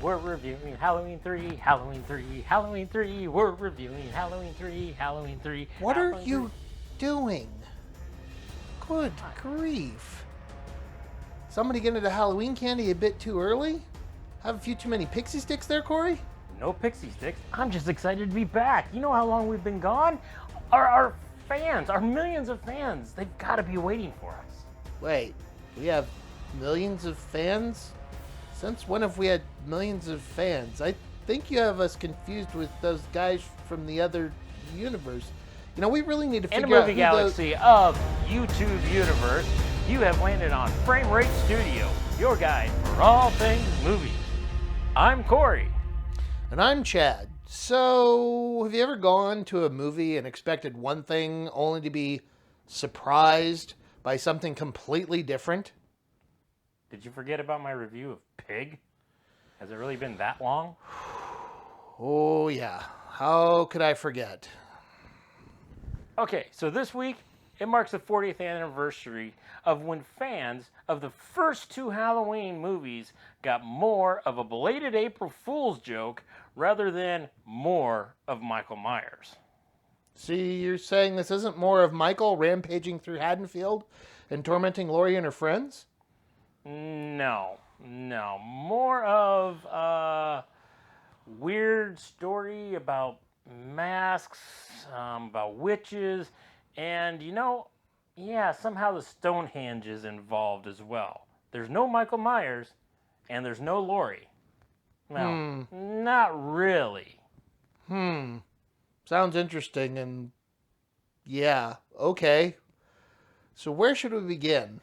We're reviewing Halloween 3, Halloween 3, Halloween 3. We're reviewing Halloween 3, Halloween 3. What are Halloween you doing? Good grief. Somebody get into Halloween candy a bit too early? Have a few too many pixie sticks there, Corey? No pixie sticks. I'm just excited to be back. You know how long we've been gone? Our fans, our millions of fans, they've got to be waiting for us. Wait, we have millions of fans? Since when have we had millions of fans? I think you have us confused with those guys from the other universe. You know, we really need to In the figure out movie who galaxy of YouTube universe, you have landed on Frame Rate Studio, your guide for all things movies. I'm Corey. And I'm Chad. So, have you ever gone to a movie and expected one thing only to be surprised by something completely different? Did you forget about my review of Pig? Has it really been that long? Oh, yeah. How could I forget? Okay, so this week, it marks the 40th anniversary of when fans of the first two Halloween movies got more of a belated April Fool's joke rather than more of Michael Myers. See, you're saying this isn't more of Michael rampaging through Haddonfield and tormenting Laurie and her friends? No. More of a weird story about masks, about witches, and somehow the Stonehenge is involved as well. There's no Michael Myers, and there's no Laurie. Well, not really. Sounds interesting, and yeah, okay. So where should we begin?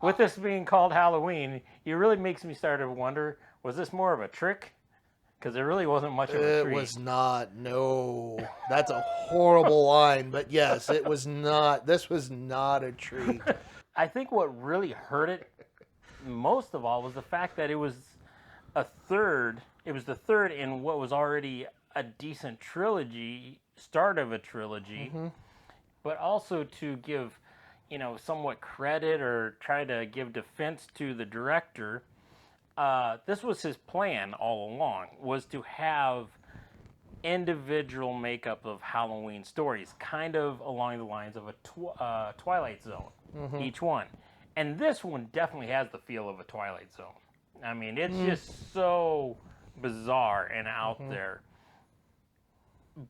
With this being called Halloween, it really makes me start to wonder, was this more of a trick? Because there really wasn't much of a treat. It was not, no. That's a horrible line, but yes, it was not. This was not a treat. I think what really hurt it most of all was the fact that it was the third in what was already a decent trilogy, start of a trilogy, but also to give, somewhat credit or try to give defense to the director. This was his plan all along, was to have individual makeup of Halloween stories, kind of along the lines of a Twilight Zone, each one. And this one definitely has the feel of a Twilight Zone. I mean, it's just so bizarre and out there.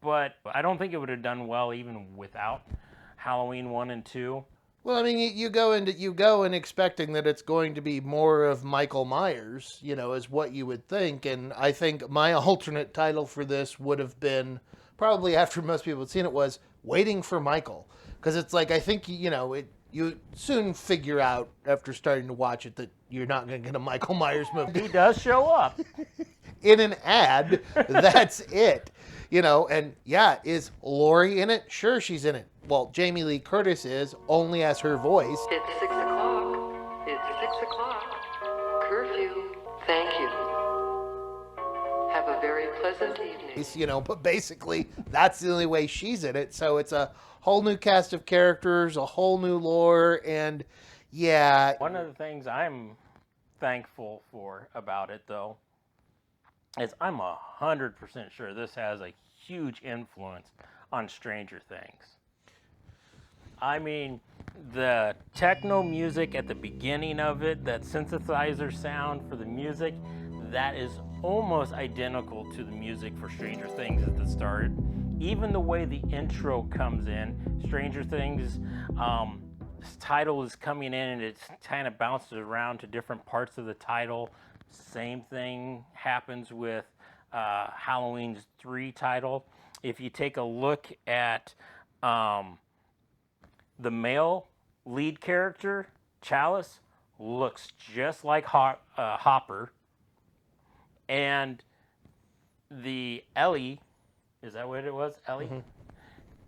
But I don't think it would have done well even without Halloween 1 and 2. Well, I mean, you go in expecting that it's going to be more of Michael Myers, is what you would think. And I think my alternate title for this would have been, probably after most people had seen it, was Waiting for Michael. Because it's like, I think, you soon figure out after starting to watch it that you're not going to get a Michael Myers movie. He does show up. In an ad, that's it. And yeah, is Laurie in it? Sure, she's in it. Well, Jamie Lee Curtis is, only as her voice. It's 6 o'clock. It's 6 o'clock. Curfew. Thank you. Have a very pleasant evening. But basically, that's the only way she's in it. So it's a whole new cast of characters, a whole new lore, and yeah. One of the things I'm thankful for about it, though, is I'm 100% sure this has a huge influence on Stranger Things. I mean, the techno music at the beginning of it, that synthesizer sound for the music, that is almost identical to the music for Stranger Things at the start. Even the way the intro comes in, Stranger Things, this title is coming in and it kind of bounces around to different parts of the title. Same thing happens with Halloween 3 title. If you take a look at the male lead character, Chalice, looks just like Hopper. And the Ellie, is that what it was? Ellie?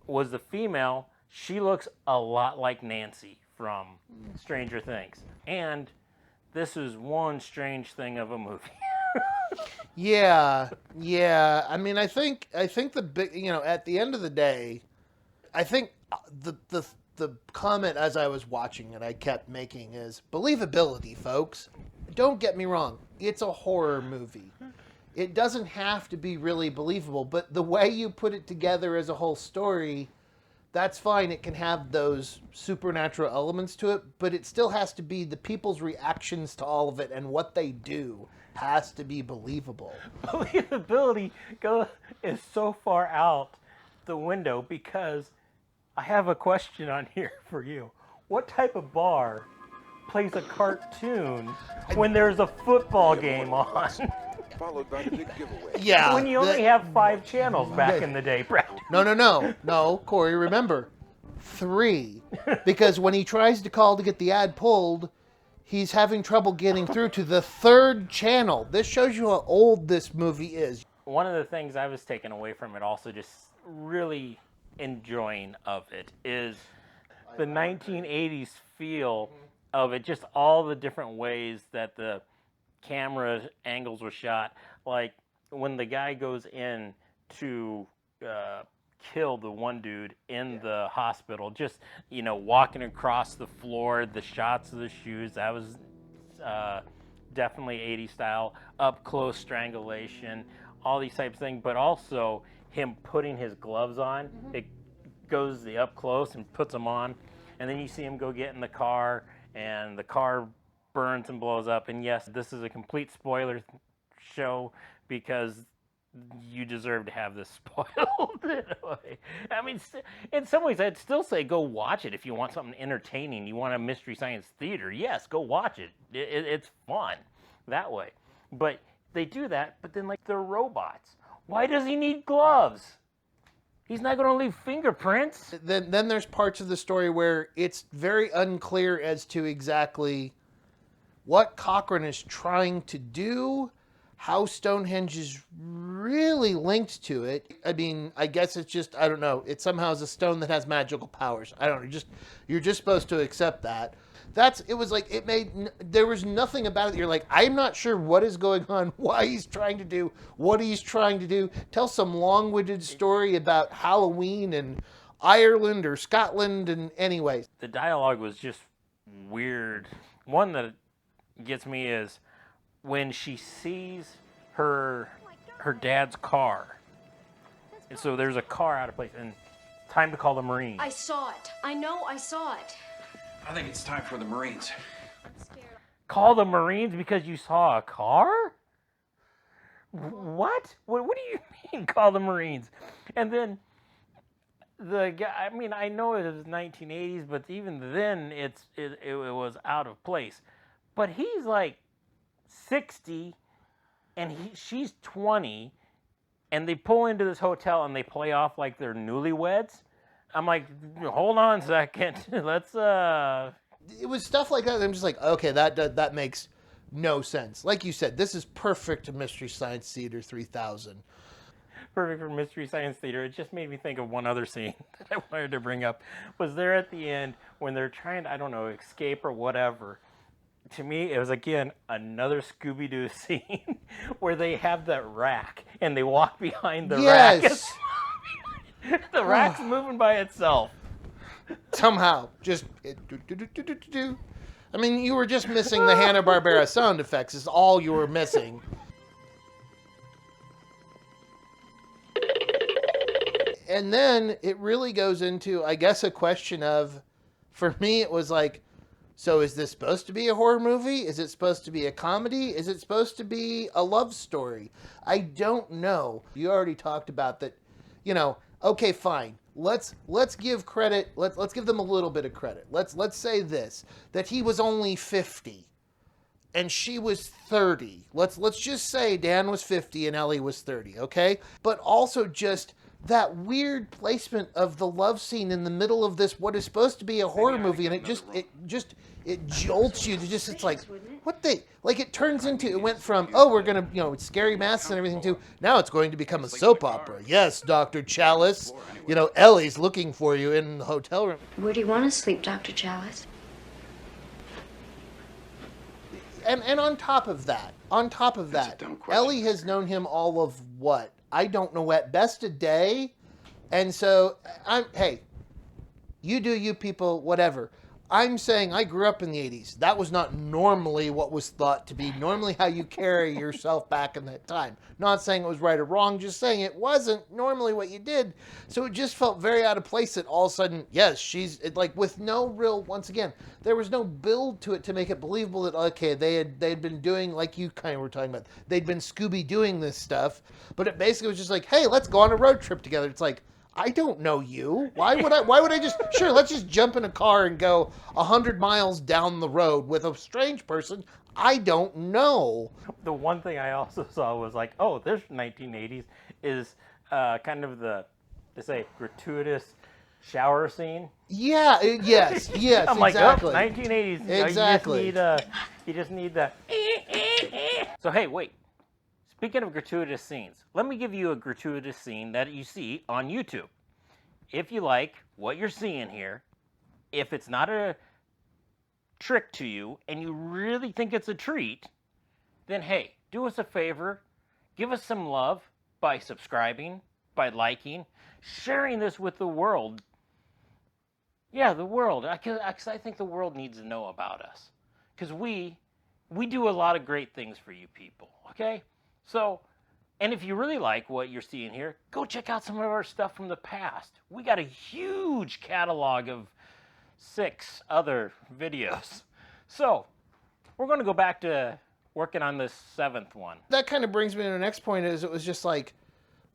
Was the female. She looks a lot like Nancy from Stranger Things. And this is one strange thing of a movie. Yeah. I mean, I think the big, at the end of the day, I think the comment as I was watching it, I kept making is believability, folks. Don't get me wrong. it's a horror movie. It doesn't have to be really believable, but the way you put it together as a whole story, that's fine. It can have those supernatural elements to it, but it still has to be the people's reactions to all of it, and what they do has to be believable. Believability is so far out the window, because I have a question on here for you. What type of bar plays a cartoon when there's a football game on? Followed by the big giveaway. Yeah. When you only have 5 channels back in the day, Brad. No, Corey, remember, 3. Because when he tries to call to get the ad pulled, he's having trouble getting through to the 3rd channel. This shows you how old this movie is. One of the things I was taking away from it, also just really enjoying of it, is the 1980s feel of it, just all the different ways that the camera angles were shot. Like when the guy goes in to kill the one dude in the hospital, just, walking across the floor, the shots of the shoes, that was definitely 80s style, up close strangulation, all these types of things, but also him putting his gloves on. It goes the up close and puts them on, and then you see him go get in the car, and the car burns and blows up. And yes, this is a complete spoiler show, because you deserve to have this spoiled in a way. I mean, in some ways, I'd still say go watch it if you want something entertaining. You want a Mystery Science Theater, yes, go watch it. It's fun that way. But they do that, but then, like, they're robots. Why does he need gloves? He's not going to leave fingerprints. Then there's parts of the story where it's very unclear as to exactly what Cochran is trying to do, how Stonehenge is really linked to it. I mean, I guess it's just, I don't know, it somehow is a stone that has magical powers. I don't know, you're just supposed to accept that. There was nothing about it that you're like, I'm not sure what is going on, why he's trying to do, what he's trying to do. Tell some long-winded story about Halloween and Ireland or Scotland, and anyways. The dialogue was just weird. One that gets me is when she sees her dad's car. And so there's a car out of place, and time to call the Marines. I saw it. I know I saw it. I think it's time for the Marines. Call the Marines because you saw a car? What? What do you mean, call the Marines? And then the guy, I mean, I know it was 1980s, but even then it was out of place. But he's like 60, and she's 20, and they pull into this hotel and they play off like they're newlyweds. I'm like, hold on a second. Let's It was stuff like that. I'm just like, okay, that makes no sense. Like you said, this is perfect Mystery Science Theater 3000. Perfect for Mystery Science Theater. It just made me think of one other scene that I wanted to bring up. Was there at the end when they're trying to, I don't know, escape or whatever. To me, it was, again, another Scooby-Doo scene where they have that rack and they walk behind the rack. Yes. The rack's moving by itself. Somehow, just do. I mean, you were just missing the Hanna-Barbera sound effects. Is all you were missing. And then it really goes into, I guess, a question of, for me, it was like, so is this supposed to be a horror movie? Is it supposed to be a comedy? Is it supposed to be a love story? I don't know. You already talked about that, okay, fine. Let's give credit. Let's give them a little bit of credit. Let's say this, that he was only 50 and she was 30. Let's just say Dan was 50 and Ellie was 30, okay? But also just that weird placement of the love scene in the middle of this, what is supposed to be a horror movie, and it jolts you to just, it's like, it turns into, it went from, we're gonna, it's scary masks and everything too, now it's going to become a soap opera. Yes, Dr. Chalice, Ellie's looking for you in the hotel room. Where do you want to sleep, Dr. Chalice? And on top of that, Ellie has known him all of what? I don't know, at best a day. And so, hey, you do you people, whatever. I'm saying I grew up in the 80s. That was not normally what was thought to be normally how you carry yourself back in that time. Not saying it was right or wrong, just saying it wasn't normally what you did. So it just felt very out of place that all of a sudden, yes, she's like with no real, once again, there was no build to it to make it believable that, okay, they'd been doing, like you kind of were talking about, they'd been Scooby doing this stuff, but it basically was just like, hey, let's go on a road trip together. It's like, I don't know you. Why would I just, sure, let's just jump in a car and go 100 miles down the road with a strange person I don't know. The one thing I also saw was like, oh, this 1980s is kind of they say, gratuitous shower scene. Yeah, yes, I'm like, exactly. oh, 1980s. Exactly. You just need the. So, hey, wait. Speaking of gratuitous scenes, let me give you a gratuitous scene that you see on YouTube. If you like what you're seeing here, if it's not a trick to you and you really think it's a treat, then hey, do us a favor, give us some love by subscribing, by liking, sharing this with the world. Yeah, the world. Because I think the world needs to know about us. Because we do a lot of great things for you people, okay? So, and if you really like what you're seeing here, go check out some of our stuff from the past. We got a huge catalog of 6 other videos. So, we're going to go back to working on this 7th one. That kind of brings me to the next point is it was just like,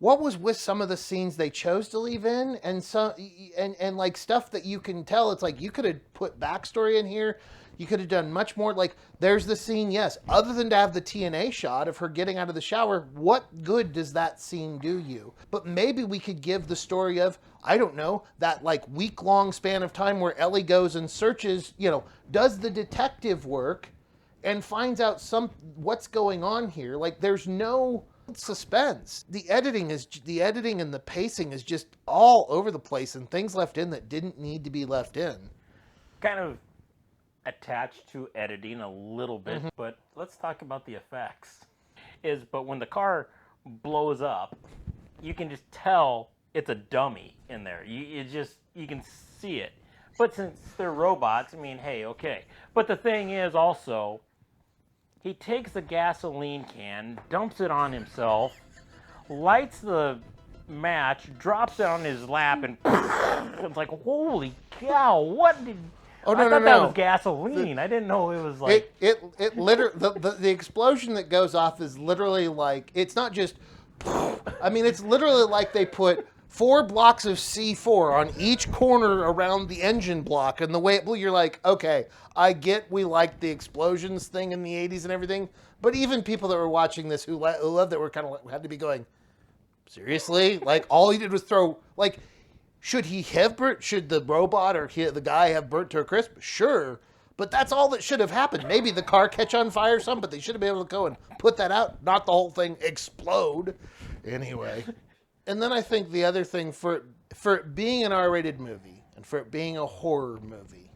what was with some of the scenes they chose to leave in and like stuff that you can tell, it's like you could have put backstory in here. You could have done much more. Like, there's the scene, yes. Other than to have the TNA shot of her getting out of the shower, what good does that scene do you? But maybe we could give the story of, I don't know, that like week-long span of time where Ellie goes and searches, does the detective work and finds out what's going on here. Like, there's no suspense. The editing and the pacing is just all over the place and things left in that didn't need to be left in. Kind of attached to editing a little bit, but let's talk about the effects. But when the car blows up, you can just tell it's a dummy in there. You can see it. But since they're robots, I mean, hey, okay. But the thing is also, he takes the gasoline can, dumps it on himself, lights the match, drops it on his lap, and it's like, holy cow, what did... Oh, I thought that was gasoline. I didn't know it was like... It literally... The explosion that goes off is literally like... It's not just... I mean, it's literally like they put 4 blocks of C4 on each corner around the engine block, and the way it blew, you're like, okay, I get we like the explosions thing in the 80s and everything, but even people that were watching this who loved it were kind of had to be going, seriously? Like, all he did was throw... Like... Should the robot or the guy have burnt to a crisp? Sure. But that's all that should have happened. Maybe the car catch on fire or something, but they should have been able to go and put that out, not the whole thing explode. Anyway. And then I think the other thing, for it being an R-rated movie, and for it being a horror movie,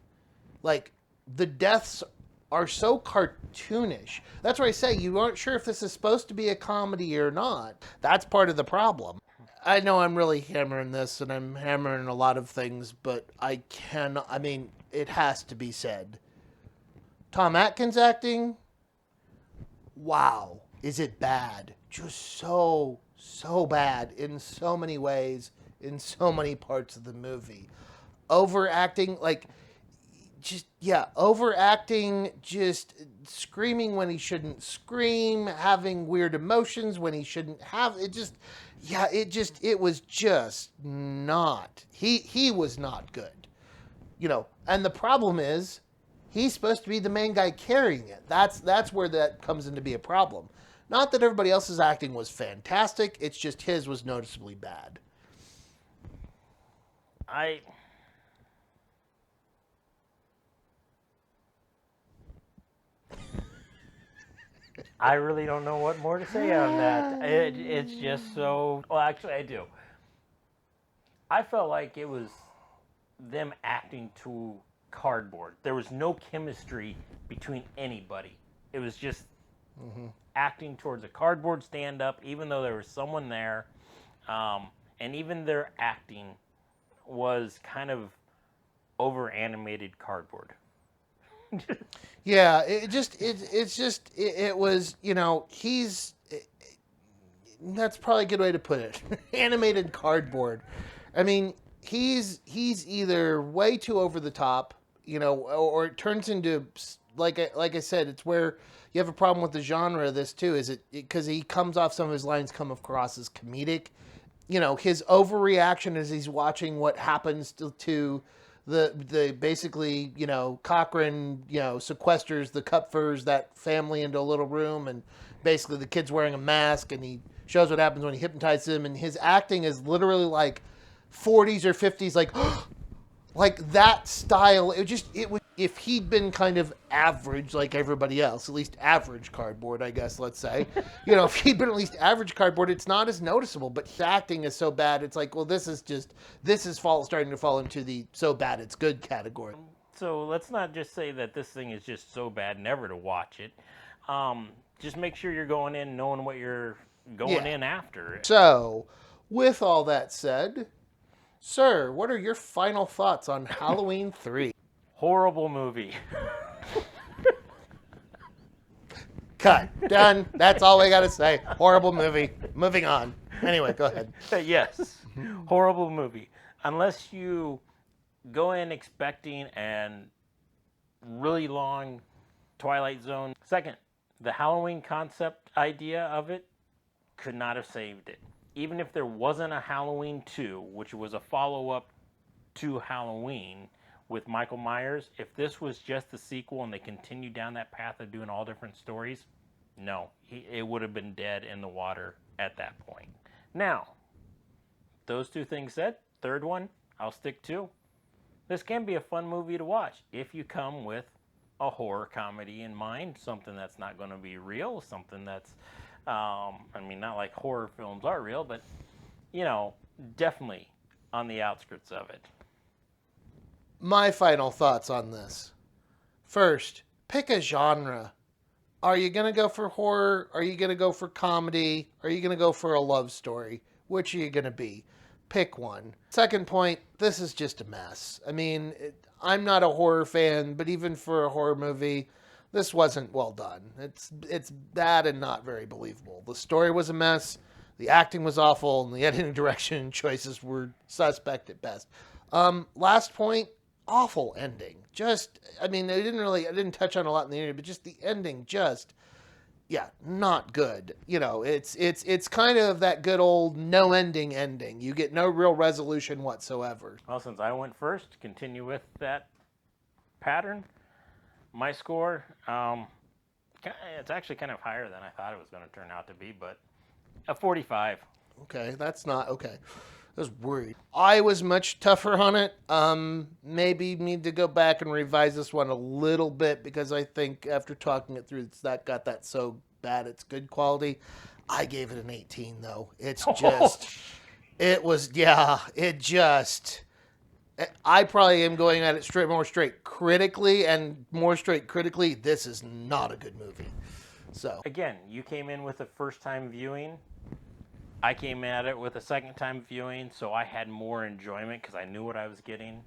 like, the deaths are so cartoonish. That's why I say you aren't sure if this is supposed to be a comedy or not. That's part of the problem. I know I'm really hammering this, and I'm hammering a lot of things, but it has to be said. Tom Atkins acting, wow, is it bad? Just so bad in so many ways, in so many parts of the movie. Overacting, overacting, just screaming when he shouldn't scream, having weird emotions when he shouldn't have, it was just not, he was not good, and the problem is, he's supposed to be the main guy carrying it. That's where that comes into be a problem. Not that everybody else's acting was fantastic, it's just his was noticeably bad. I really don't know what more to say on that. It's just so... Well, actually, I do. I felt like it was them acting to cardboard. There was no chemistry between anybody. It was just acting towards a cardboard stand-up, even though there was someone there. And even their acting was kind of over animated cardboard. Yeah, it was, that's probably a good way to put it. Animated cardboard. I mean, he's either way too over the top, or it turns into, like I said, it's where you have a problem with the genre of this too, is it because he comes off, some of his lines come across as comedic. His overreaction as he's watching what happens to the basically, Cochran, sequesters the Kupfers, that family, into a little room, and basically the kid's wearing a mask, and he shows what happens when he hypnotizes him, and his acting is literally like 40s or 50s, like that style. It was, if he'd been kind of average like everybody else, at least average cardboard, I guess, let's say, if he'd been at least average cardboard, it's not as noticeable, but his acting is so bad, it's like, well, this is starting to fall into the so bad it's good category. So let's not just say that this thing is just so bad never to watch it. Just make sure you're going in knowing what you're going in after. So, with all that said, sir, what are your final thoughts on Halloween 3? Horrible movie. Cut. Done. That's all we got to say. Horrible movie. Moving on. Anyway, go ahead. Yes. Horrible movie. Unless you go in expecting an really long Twilight Zone. Second, the Halloween concept idea of it could not have saved it. Even if there wasn't a Halloween 2, which was a follow-up to Halloween with Michael Myers, if this was just the sequel and they continued down that path of doing all different stories, no, it would have been dead in the water at that point. Now, those two things said, third one, I'll stick to. This can be a fun movie to watch if you come with a horror comedy in mind, something that's not going to be real, something that's, not like horror films are real, but, definitely on the outskirts of it. My final thoughts on this. First, pick a genre. Are you going to go for horror? Are you going to go for comedy? Are you going to go for a love story? Which are you going to be? Pick one. Second point, this is just a mess. I'm not a horror fan, but even for a horror movie, this wasn't well done. It's bad and not very believable. The story was a mess, the acting was awful, and the editing direction choices were suspect at best. Last point, awful ending. I didn't touch on a lot in the interview, but just the ending, not good. It's kind of that good old no ending ending. You get no real resolution whatsoever. Well, since I went first, to continue with that pattern, my score, it's actually kind of higher than I thought it was going to turn out to be, but a 45. Okay, that's not okay. I was worried. I was much tougher on it. Maybe need to go back and revise this one a little bit, because I think after talking it through, it's that got that so bad it's good quality. I gave it an 18 though. It's just, I probably am going at it more straight critically, and more straight critically, this is not a good movie. So again, you came in with a first time viewing. I came at it with a second time viewing, so I had more enjoyment because I knew what I was getting.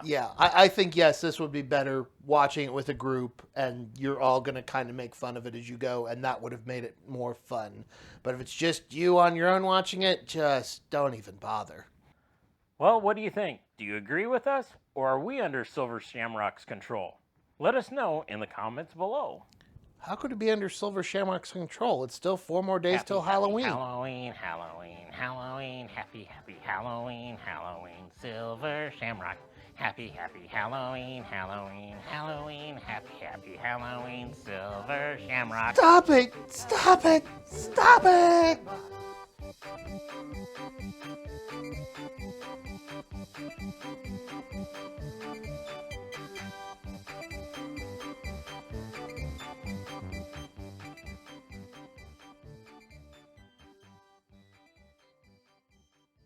Yeah, I think, yes, this would be better watching it with a group, and you're all going to kind of make fun of it as you go, and that would have made it more fun. But if it's just you on your own watching it, just don't even bother. Well, what do you think? Do you agree with us, or are we under Silver Shamrock's control? Let us know in the comments below. How could it be under Silver Shamrock's control? It's still 4 more days till Halloween. Halloween, happy Halloween, Silver Shamrock. Happy Halloween, happy Halloween, Silver Shamrock. Stop it!